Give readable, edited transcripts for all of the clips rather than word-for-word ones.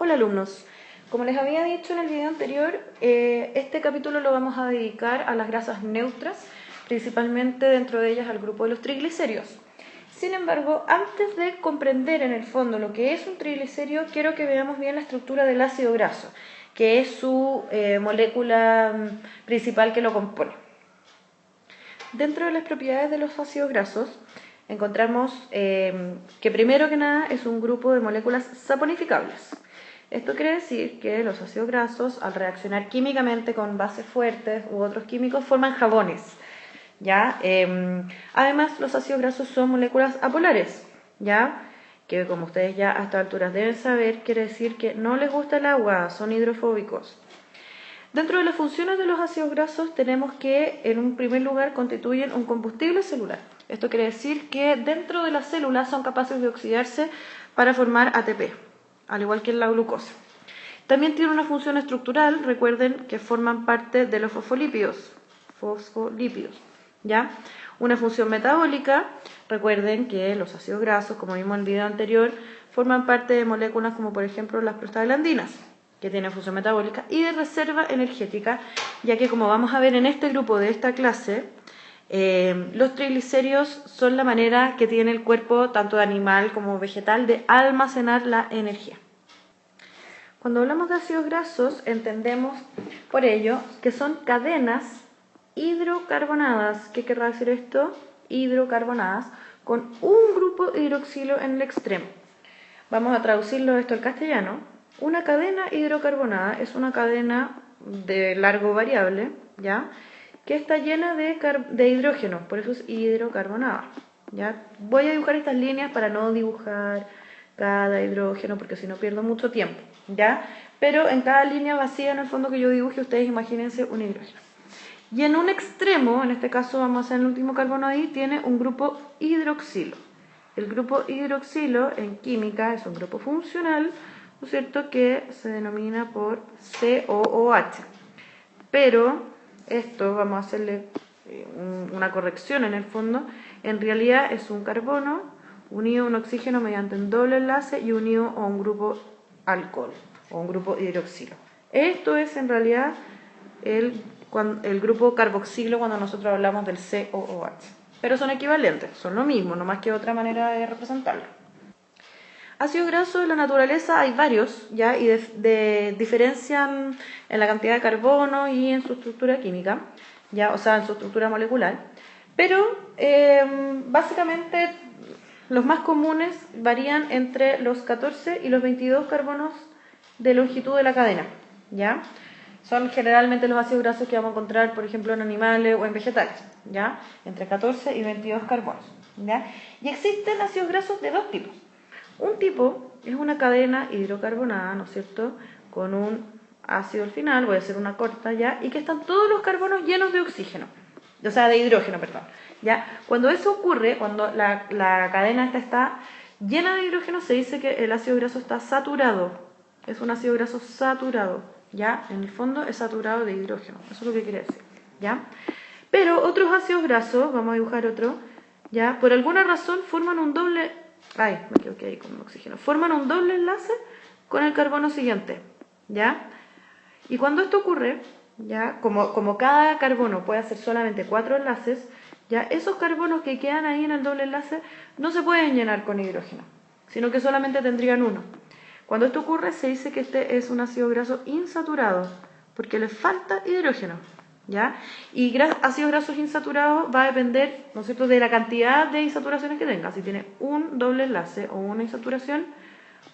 Hola alumnos, como les había dicho en el video anterior, este capítulo lo vamos a dedicar a las grasas neutras, principalmente dentro de ellas al grupo de los triglicéridos. Sin embargo, antes de comprender en el fondo lo que es un triglicérido, quiero que veamos bien la estructura del ácido graso, que es su molécula principal que lo compone. Dentro de las propiedades de los ácidos grasos, encontramos que primero que nada es un grupo de moléculas saponificables. Esto quiere decir que los ácidos grasos, al reaccionar químicamente con bases fuertes u otros químicos, forman jabones. ¿Ya? Además, los ácidos grasos son moléculas apolares, ¿ya? Que como ustedes ya a estas alturas deben saber, quiere decir que no les gusta el agua, son hidrofóbicos. Dentro de las funciones de los ácidos grasos tenemos que, en un primer lugar, constituyen un combustible celular. Esto quiere decir que dentro de las células son capaces de oxidarse para formar ATP, al igual que la glucosa. También tiene una función estructural, recuerden que forman parte de los fosfolípidos, ¿ya? Una función metabólica, recuerden que los ácidos grasos, como vimos en el video anterior, forman parte de moléculas como por ejemplo las prostaglandinas, que tienen función metabólica, y de reserva energética, ya que como vamos a ver en este grupo de esta clase, los triglicéridos son la manera que tiene el cuerpo, tanto de animal como vegetal, de almacenar la energía. Cuando hablamos de ácidos grasos, entendemos por ello que son cadenas hidrocarbonadas. ¿Qué querrá decir esto? Hidrocarbonadas, con un grupo hidroxilo en el extremo. Vamos a traducirlo esto al castellano. Una cadena hidrocarbonada es una cadena de largo variable, ¿ya? Que está llena de hidrógeno, por eso es hidrocarbonada, ¿ya? Voy a dibujar estas líneas para no dibujar cada hidrógeno, porque si no pierdo mucho tiempo, ¿ya? Pero en cada línea vacía, en el fondo que yo dibuje, ustedes imagínense un hidrógeno. Y en un extremo, en este caso vamos a hacer el último carbono ahí, tiene un grupo hidroxilo. El grupo hidroxilo en química es un grupo funcional, ¿no es cierto?, que se denomina por COOH. Pero esto, vamos a hacerle una corrección en el fondo, en realidad es un carbono unido a un oxígeno mediante un doble enlace y unido a un grupo alcohol o un grupo hidroxilo. Esto es en realidad el grupo carboxilo cuando nosotros hablamos del COOH. Pero son equivalentes, son lo mismo, no más que otra manera de representarlo. Ácidos grasos en la naturaleza hay varios, ¿ya? Y diferencian en la cantidad de carbono y en su estructura química, ¿ya? O sea, en su estructura molecular. Pero básicamente los más comunes varían entre los 14 y los 22 carbonos de longitud de la cadena, ¿ya? Son generalmente los ácidos grasos que vamos a encontrar, por ejemplo, en animales o en vegetales, ¿ya? Entre 14 y 22 carbonos, ¿ya? Y existen ácidos grasos de dos tipos. Un tipo es una cadena hidrocarbonada, ¿no es cierto?, con un ácido al final, voy a hacer una corta, ¿ya? Y que están todos los carbonos llenos de oxígeno, o sea, de hidrógeno, perdón, ¿ya? Cuando eso ocurre, cuando la cadena esta está llena de hidrógeno, se dice que el ácido graso está saturado. Es un ácido graso saturado, ¿ya? En el fondo es saturado de hidrógeno, eso es lo que quiere decir, ¿ya? Pero otros ácidos grasos, vamos a dibujar otro, ¿ya? Por alguna razón forman un doble... Ay, me equivoqué ahí con el oxígeno. Forman un doble enlace con el carbono siguiente, ¿ya? Y cuando esto ocurre, ¿ya? Como cada carbono puede hacer solamente 4 enlaces, ¿ya? Esos carbonos que quedan ahí en el doble enlace no se pueden llenar con hidrógeno, sino que solamente tendrían uno. Cuando esto ocurre, se dice que este es un ácido graso insaturado, porque le falta hidrógeno, ¿ya? Y ácidos grasos insaturados va a depender, ¿no es cierto?, de la cantidad de insaturaciones que tenga. Si tiene un doble enlace o una insaturación,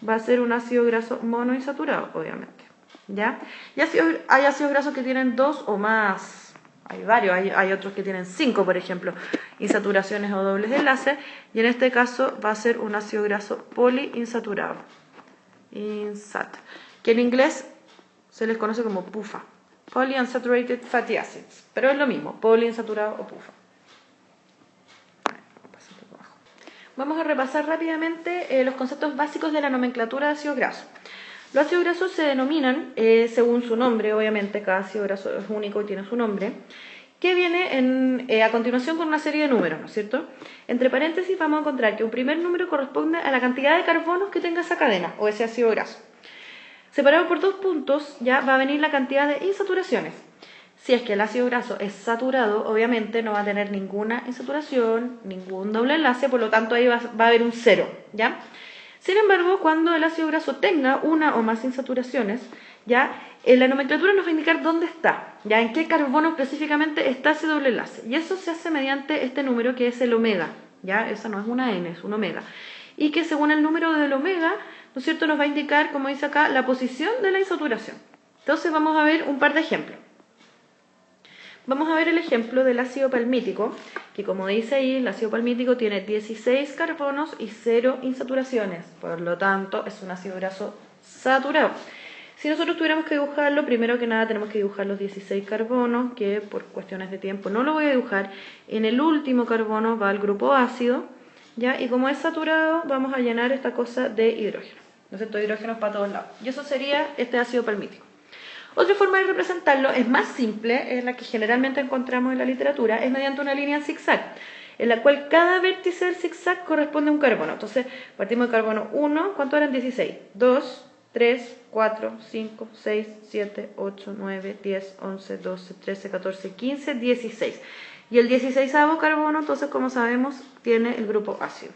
va a ser un ácido graso monoinsaturado, obviamente, ¿ya? Y hay ácidos grasos que tienen 2 o más, hay varios, hay otros que tienen 5, por ejemplo, insaturaciones o dobles enlaces, y en este caso va a ser un ácido graso poliinsaturado, que en inglés se les conoce como PUFA. Polyunsaturated fatty acids, pero es lo mismo, poliinsaturado o PUFA. Vamos a repasar rápidamente los conceptos básicos de la nomenclatura de ácidos grasos. Los ácidos grasos se denominan, según su nombre, obviamente, cada ácido graso es único y tiene su nombre, que viene a continuación con una serie de números, ¿no es cierto? Entre paréntesis vamos a encontrar que un primer número corresponde a la cantidad de carbonos que tenga esa cadena o ese ácido graso. Separado por 2 puntos, ya va a venir la cantidad de insaturaciones. Si es que el ácido graso es saturado, obviamente no va a tener ninguna insaturación, ningún doble enlace, por lo tanto ahí va a haber un 0, ¿ya? Sin embargo, cuando el ácido graso tenga una o más insaturaciones, ya, en la nomenclatura nos va a indicar dónde está, ya, en qué carbono específicamente está ese doble enlace. Y eso se hace mediante este número que es el omega, ya, esa no es una N, es un omega. Y que según el número del omega, ¿no es cierto?, nos va a indicar, como dice acá, la posición de la insaturación. Entonces vamos a ver un par de ejemplos. Vamos a ver el ejemplo del ácido palmítico, que como dice ahí, el ácido palmítico tiene 16 carbonos y 0 insaturaciones, por lo tanto es un ácido graso saturado. Si nosotros tuviéramos que dibujarlo, primero que nada tenemos que dibujar los 16 carbonos, que por cuestiones de tiempo no lo voy a dibujar. En el último carbono va el grupo ácido, ¿ya? Y como es saturado, vamos a llenar esta cosa de hidrógeno, ¿no es cierto? Hidrógenos para todos lados. Y eso sería este ácido palmítico. Otra forma de representarlo es más simple, es la que generalmente encontramos en la literatura, es mediante una línea en zigzag, en la cual cada vértice del zigzag corresponde a un carbono. Entonces, partimos del carbono 1, ¿cuántos eran? 16. 2, 3, 4, 5, 6, 7, 8, 9, 10, 11, 12, 13, 14, 15, 16. Y el 16avo carbono, entonces, como sabemos, tiene el grupo ácido.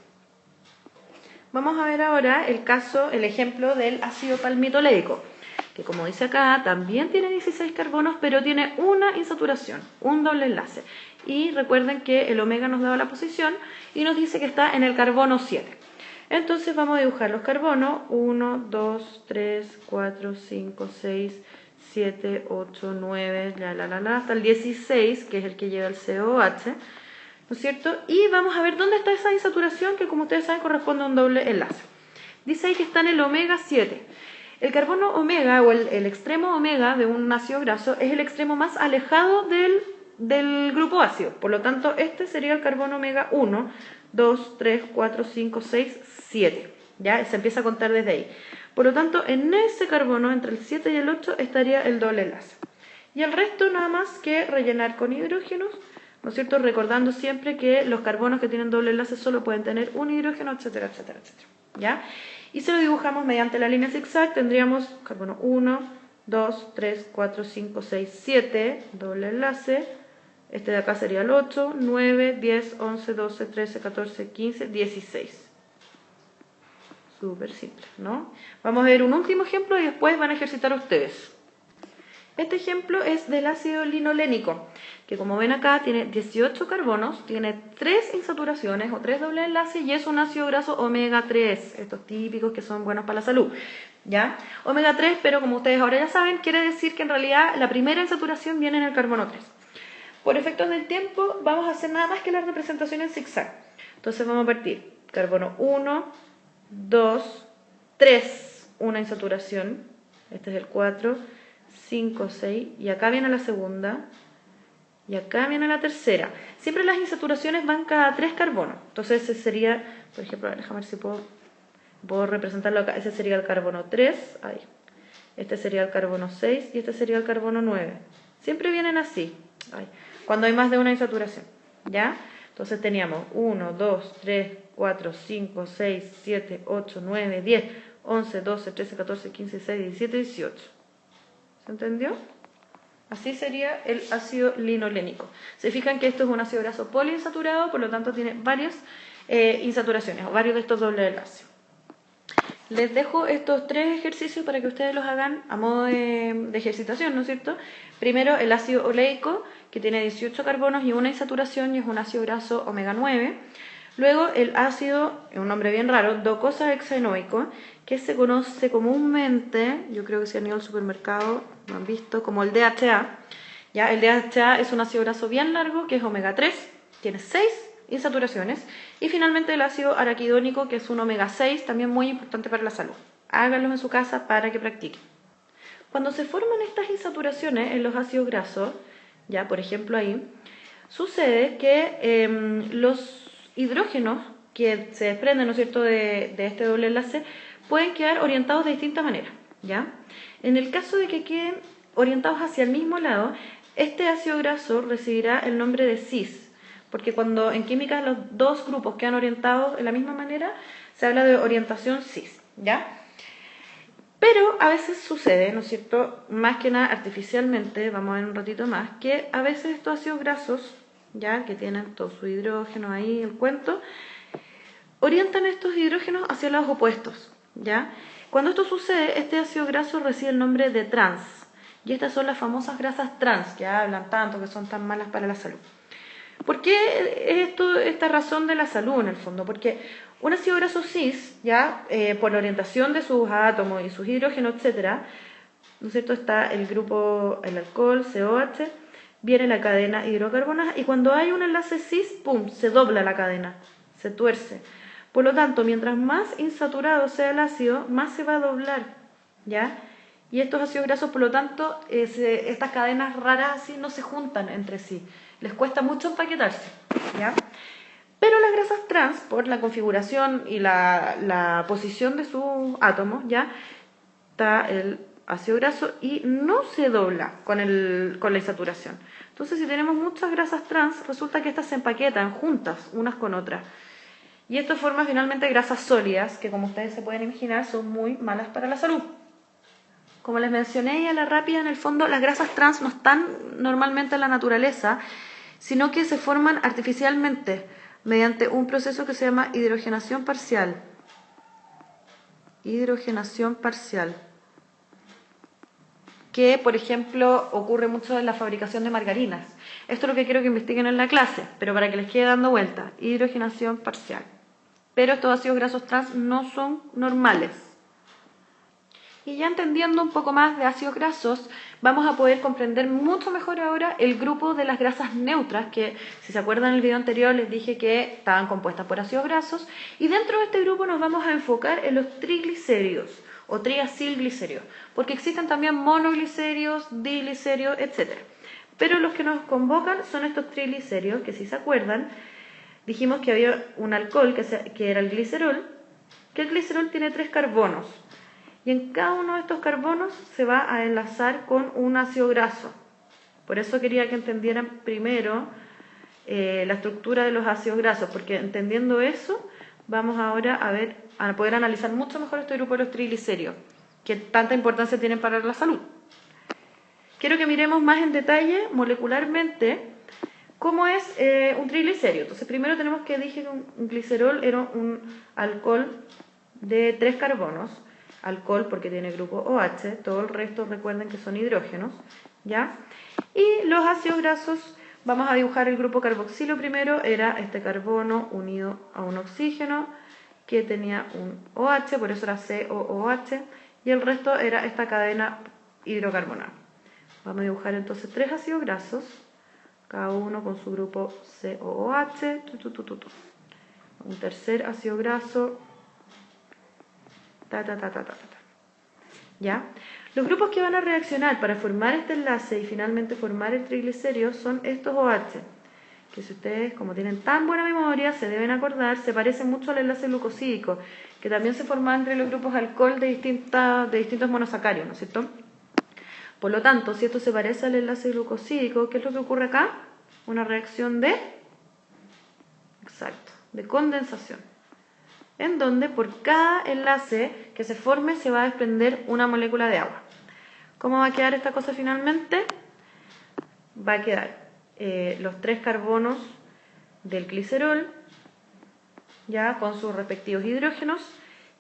Vamos a ver ahora el ejemplo del ácido palmitoleico, que como dice acá, también tiene 16 carbonos, pero tiene una insaturación, un doble enlace. Y recuerden que el omega nos daba la posición y nos dice que está en el carbono 7. Entonces vamos a dibujar los carbonos, 1, 2, 3, 4, 5, 6, 7, 8, 9, hasta el 16, que es el que lleva el COH, ¿no es cierto? Y vamos a ver dónde está esa insaturación, que como ustedes saben corresponde a un doble enlace. Dice ahí que está en el omega 7. El carbono omega o el extremo omega de un ácido graso es el extremo más alejado del grupo ácido. Por lo tanto, este sería el carbono omega 1, 2, 3, 4, 5, 6, 7. ¿Ya? Se empieza a contar desde ahí. Por lo tanto, en ese carbono, entre el 7 y el 8, estaría el doble enlace. Y el resto nada más que rellenar con hidrógenos, ¿no es cierto? Recordando siempre que los carbonos que tienen doble enlace solo pueden tener un hidrógeno, etcétera, etcétera, etcétera. ¿Ya? Y si lo dibujamos mediante la línea zigzag, tendríamos carbono 1, 2, 3, 4, 5, 6, 7, doble enlace. Este de acá sería el 8, 9, 10, 11, 12, 13, 14, 15, 16. Súper simple, ¿no? Vamos a ver un último ejemplo y después van a ejercitar ustedes. Este ejemplo es del ácido linolénico, que como ven acá tiene 18 carbonos, tiene 3 insaturaciones o 3 dobles enlaces y es un ácido graso omega 3, estos típicos que son buenos para la salud, ¿ya? Omega 3, pero como ustedes ahora ya saben, quiere decir que en realidad la primera insaturación viene en el carbono 3. Por efectos del tiempo vamos a hacer nada más que la representación en zigzag. Entonces vamos a partir carbono 1, 2, 3, una insaturación, este es el 4, 5, 6, y acá viene la segunda, y acá viene la tercera. Siempre las insaturaciones van cada 3 carbonos. Entonces ese sería, por ejemplo, déjame ver si puedo representarlo acá. Ese sería el carbono 3, ahí. Este sería el carbono 6 y este sería el carbono 9. Siempre vienen así, ahí, cuando hay más de una insaturación, ¿ya? Entonces teníamos 1, 2, 3, 4, 5, 6, 7, 8, 9, 10, 11, 12, 13, 14, 15, 16, 17, 18. ¿Se entendió? Así sería el ácido linolénico. Se fijan que esto es un ácido graso poliinsaturado, por lo tanto tiene varias insaturaciones, o varios de estos dobles enlaces. Les dejo estos 3 ejercicios para que ustedes los hagan a modo de ejercitación, ¿no es cierto? Primero, el ácido oleico, que tiene 18 carbonos y una insaturación, y es un ácido graso omega 9. Luego, el ácido, es un nombre bien raro, docosahexaenoico, que se conoce comúnmente, yo creo que si han ido al supermercado lo han visto, como el DHA. ¿Ya? El DHA es un ácido graso bien largo, que es omega 3, tiene 6 insaturaciones. Y finalmente el ácido araquidónico, que es un omega 6, también muy importante para la salud. Háganlos en su casa para que practiquen. Cuando se forman estas insaturaciones en los ácidos grasos, ya por ejemplo ahí, sucede que los hidrógenos que se desprenden, ¿no es cierto?, de este doble enlace, pueden quedar orientados de distintas maneras, ¿ya? En el caso de que queden orientados hacia el mismo lado, este ácido graso recibirá el nombre de cis, porque cuando en química los dos grupos quedan orientados de la misma manera, se habla de orientación cis, ¿ya? Pero a veces sucede, ¿no es cierto?, más que nada artificialmente, vamos a ver un ratito más, que a veces estos ácidos grasos, ya que tienen todo su hidrógeno ahí, el cuento, orientan estos hidrógenos hacia lados opuestos, ¿ya? Cuando esto sucede, este ácido graso recibe el nombre de trans, y estas son las famosas grasas trans que hablan tanto, que son tan malas para la salud. ¿Por qué esta razón de la salud en el fondo? Porque un ácido graso cis, ya por la orientación de sus átomos y sus hidrógenos, etcétera, ¿no es cierto? Está el grupo, el alcohol, COH, viene la cadena hidrocarbonada y cuando hay un enlace cis, ¡pum!, se dobla la cadena, se tuerce. Por lo tanto, mientras más insaturado sea el ácido, más se va a doblar, ¿ya? Y estos ácidos grasos, por lo tanto, estas cadenas raras así no se juntan entre sí. Les cuesta mucho empaquetarse, ¿ya? Pero las grasas trans, por la configuración y la posición de sus átomos, ¿ya? Está el ácido graso y no se dobla con la insaturación. Entonces, si tenemos muchas grasas trans, resulta que estas se empaquetan juntas, unas con otras. Y esto forma finalmente grasas sólidas, que como ustedes se pueden imaginar, son muy malas para la salud. Como les mencioné a la rápida, en el fondo las grasas trans no están normalmente en la naturaleza, sino que se forman artificialmente mediante un proceso que se llama hidrogenación parcial. Hidrogenación parcial. Que, por ejemplo, ocurre mucho en la fabricación de margarinas. Esto es lo que quiero que investiguen en la clase, pero para que les quede dando vuelta. Hidrogenación parcial. Pero estos ácidos grasos trans no son normales. Y ya entendiendo un poco más de ácidos grasos, vamos a poder comprender mucho mejor ahora el grupo de las grasas neutras, que si se acuerdan en el video anterior les dije que estaban compuestas por ácidos grasos, y dentro de este grupo nos vamos a enfocar en los triglicéridos o triacilglicéridos, porque existen también monoglicéridos, diglicéridos, etc. Pero los que nos convocan son estos triglicéridos, que si se acuerdan, dijimos que había un alcohol que era el glicerol, que el glicerol tiene 3 carbonos. Y en cada uno de estos carbonos se va a enlazar con un ácido graso. Por eso quería que entendieran primero la estructura de los ácidos grasos, porque entendiendo eso, vamos ahora a poder analizar mucho mejor este grupo de los triglicéridos, que tanta importancia tienen para la salud. Quiero que miremos más en detalle, molecularmente, cómo es un triglicérido. Entonces, primero tenemos que dije que un glicerol era un alcohol de 3 carbonos, alcohol porque tiene grupo OH, todo el resto recuerden que son hidrógenos, ¿ya? Y los ácidos grasos, vamos a dibujar el grupo carboxilo primero, era este carbono unido a un oxígeno que tenía un OH, por eso era COOH, y el resto era esta cadena hidrocarbonada. Vamos a dibujar entonces 3 ácidos grasos, cada uno con su grupo COOH, un tercer ácido graso, ¿ya? Los grupos que van a reaccionar para formar este enlace y finalmente formar el triglicérido son estos OH, que si ustedes, como tienen tan buena memoria, se deben acordar, se parecen mucho al enlace glucosídico, que también se forma entre los grupos alcohol de distintos monosacáridos, ¿no es cierto? Por lo tanto, si esto se parece al enlace glucosídico, ¿qué es lo que ocurre acá? Una reacción de condensación, en donde por cada enlace que se forme se va a desprender una molécula de agua. ¿Cómo va a quedar esta cosa finalmente? Va a quedar los 3 carbonos del glicerol, ya con sus respectivos hidrógenos,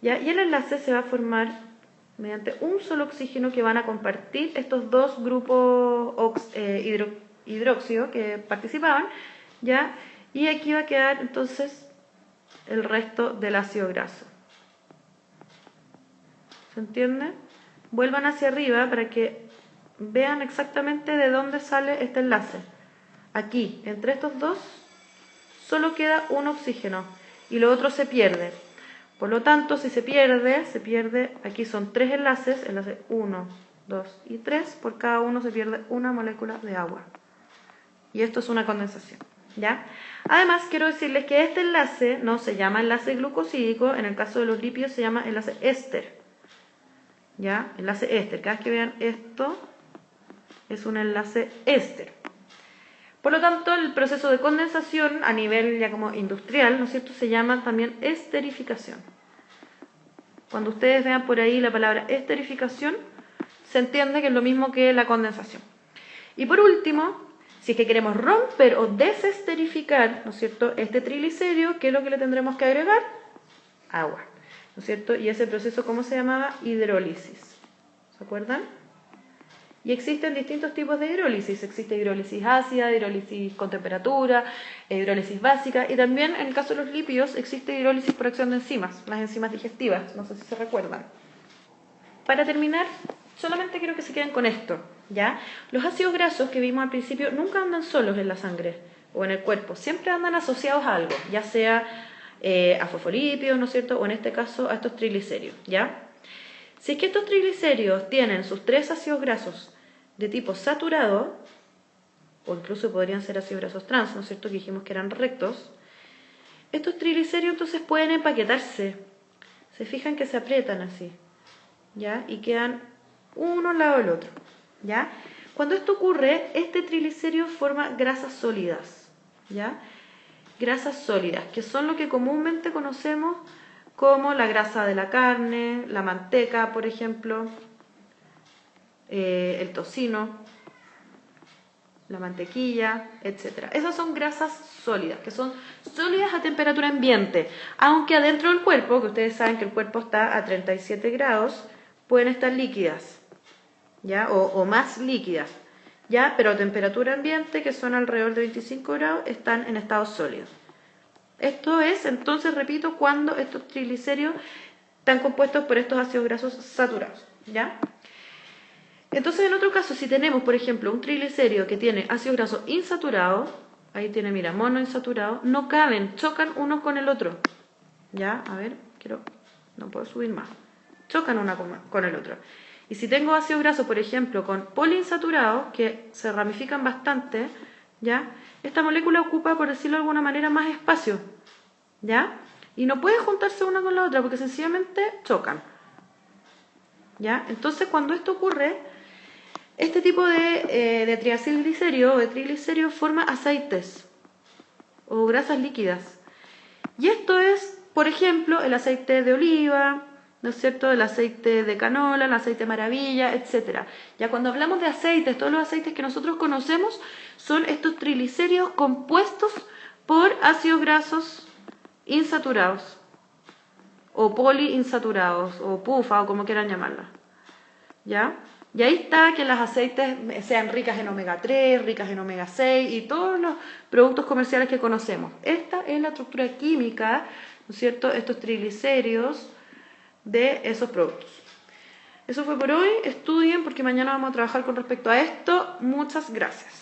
¿ya? Y el enlace se va a formar mediante un solo oxígeno que van a compartir estos dos grupos hidróxido que participaban, ¿ya? Y aquí va a quedar entonces el resto del ácido graso. ¿Se entiende? Vuelvan hacia arriba para que vean exactamente de dónde sale este enlace. Aquí, entre estos dos, solo queda un oxígeno y lo otro se pierde. Por lo tanto, si se pierde, aquí son 3 enlaces, enlace 1, 2 y 3, por cada uno se pierde una molécula de agua. Y esto es una condensación, ¿ya? Además, quiero decirles que este enlace no se llama enlace glucosídico, en el caso de los lípidos se llama enlace éster, ¿ya? Enlace éster, cada vez que vean esto es un enlace éster. Por lo tanto, el proceso de condensación a nivel ya como industrial, ¿no es cierto?, se llama también esterificación. Cuando ustedes vean por ahí la palabra esterificación, se entiende que es lo mismo que la condensación. Y por último, si es que queremos romper o desesterificar, ¿no es cierto?, este triglicérido, ¿qué es lo que le tendremos que agregar? Agua, ¿no es cierto? Y ese proceso, ¿cómo se llamaba? Hidrólisis. ¿Se acuerdan? Y existen distintos tipos de hidrólisis. Existe hidrólisis ácida, hidrólisis con temperatura, hidrólisis básica, y también en el caso de los lípidos existe hidrólisis por acción de enzimas, las enzimas digestivas, no sé si se recuerdan. Para terminar, solamente quiero que se queden con esto, ¿ya? Los ácidos grasos que vimos al principio nunca andan solos en la sangre o en el cuerpo, siempre andan asociados a algo, ya sea a fosfolípidos, ¿no es cierto?, o en este caso a estos triglicéridos, ¿ya? Si es que estos triglicéridos tienen sus 3 ácidos grasos de tipo saturado, o incluso podrían ser ácidos grasos trans, ¿no es cierto?, que dijimos que eran rectos, estos triglicéridos entonces pueden empaquetarse. Se fijan que se aprietan así, ¿ya? Y quedan uno al lado del otro, ¿ya? Cuando esto ocurre, este triglicérido forma grasas sólidas, ¿ya? Grasas sólidas, que son lo que comúnmente conocemos como la grasa de la carne, la manteca, por ejemplo, el tocino, la mantequilla, etc. Esas son grasas sólidas, que son sólidas a temperatura ambiente, aunque adentro del cuerpo, que ustedes saben que el cuerpo está a 37 grados, pueden estar líquidas, ¿ya? O más líquidas, ¿ya? Pero a temperatura ambiente, que son alrededor de 25 grados, están en estado sólido. Esto es, entonces, repito, cuando estos triglicéridos están compuestos por estos ácidos grasos saturados, ¿ya? Entonces, en otro caso, si tenemos, por ejemplo, un triglicérido que tiene ácido graso insaturado, ahí tiene, mira, monoinsaturado, no caben, chocan uno con el otro, ¿ya? A ver, no puedo subir más. Chocan uno con el otro. Y si tengo ácido graso, por ejemplo, con poliinsaturados, que se ramifican bastante, ¿ya? Esta molécula ocupa, por decirlo de alguna manera, más espacio, ¿ya? Y no puede juntarse una con la otra porque sencillamente chocan, ¿ya? Entonces, cuando esto ocurre, este tipo de triacilglicerio o de triglicérido forma aceites o grasas líquidas. Y esto es, por ejemplo, el aceite de oliva, ¿no es cierto?, el aceite de canola, el aceite de maravilla, etc. Ya cuando hablamos de aceites, todos los aceites que nosotros conocemos son estos triglicéridos compuestos por ácidos grasos insaturados o poliinsaturados o PUFA o como quieran llamarla, ¿ya? Y ahí está que los aceites sean ricas en omega 3, ricas en omega 6 y todos los productos comerciales que conocemos. Esta es la estructura química, ¿no es cierto?, estos triglicéridos de esos productos. Eso fue por hoy. Estudien porque mañana vamos a trabajar con respecto a esto. Muchas gracias.